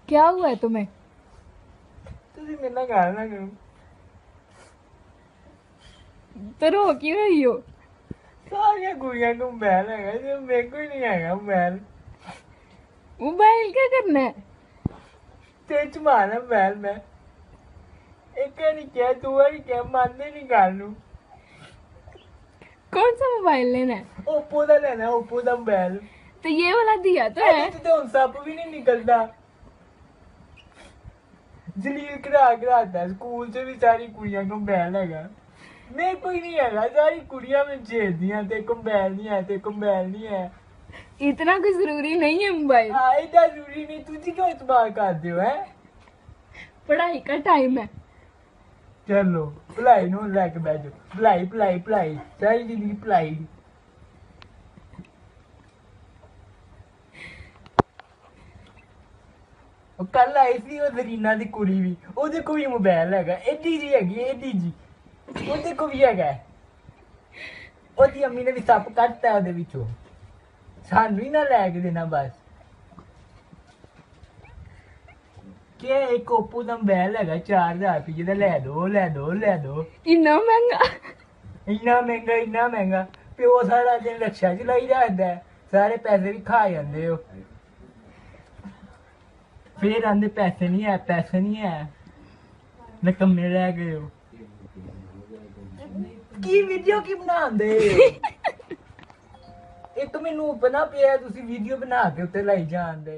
क्या हुआ है तुम्हें? ਤੁਸੀਂ ਮੇਰੇ ਨਾਲ ਗੱਲ ਨਾ ਕਰੋ। तो रो क्यों रही हो? ਸਾਰੀਆਂ ਕੁੜੀਆਂ ਨੂੰ ਮੋਬਾਈਲ ਹੈਗਾ ਜੇ ਮੇਰੇ ਕੋਲ ਹੀ ਨਹੀਂ ਹੈਗਾ ਮੋਬਾਈਲ। मोबाइल क्या करना है? ਤੇ ਚਮਾਣਾ ਮੋਬਾਈਲ ਮੈਂ ਇੱਕ ਵਾਰੀ ਕਿਹਾ ਦੋ ਵਾਰੀ ਕਿਹਾ ਮੰਨਦੇ ਨਹੀਂ ਗੱਲ ਨੂੰ। कौन सा मोबाइल लेना है? ਓਪੋ ਦਾ ਲੈਣਾ ਓਪੋ ਦਾ ਮੋਬਾਈਲ। तो ये वाला दिया तो है। ਇਹਦੇ 'ਚ ਤਾਂ ਹੁਣ ਸੱਪ ਵੀ ਨਹੀਂ ਨਿਕਲਦਾ। ਜਲੀਲ ਕਰਾ ਸਕੂਲ 'ਚ ਵੀ ਸਾਰੀ ਕੁੜੀਆਂ ਕੋਲ ਮੋਬਾਈਲ ਹੈਗਾ ਮੇਰੇ ਕੋਈ ਨਹੀਂ ਹੈਗਾ ਸਾਰੀ ਕੁੜੀਆਂ ਮੈਨੂੰ ਛੇੜਦੀਆਂ ਤੇ ਕੰਬੈਲ ਨਹੀਂ ਹੈ ਤੇ ਕੰਬੈਲ ਨਹੀਂ ਹੈ। इतना कुछ जरूरी नहीं है मोबाइल। हाँ इतना जरूरी नहीं तुझी क्यों इस्तेमाल करते हो है। पढ़ाई का टाइम है। चलो भलाई नु लेके बैठो भलाई भलाई भलाई सारी जिंदगी भलाई। कल आई सी वो जरीना दी कुड़ी भी ओदे को भी मोबाइल हैगा एडी जी हैगी एडी जी ओदे को भी हैगा ओदी अम्मी ने भी सप कटता ओदे विचों सानू ही ना लैके देना बस। क्या एक ओप्पो का मोबाइल है 4000 रुपये का लै दो लै दो लै दो। इतना महंगा? इन्ना महंगा प्यो सारा दिन रक्षा चलाई रखता है सारे पैसे भी खा जाते हो फिर आंदे पैसे नहीं है नकम्मे रह गए हो की वीडियो की बनांदे एक मैनू पता पिया तुसी वीडियो बना के उत्ते लाई जांदे।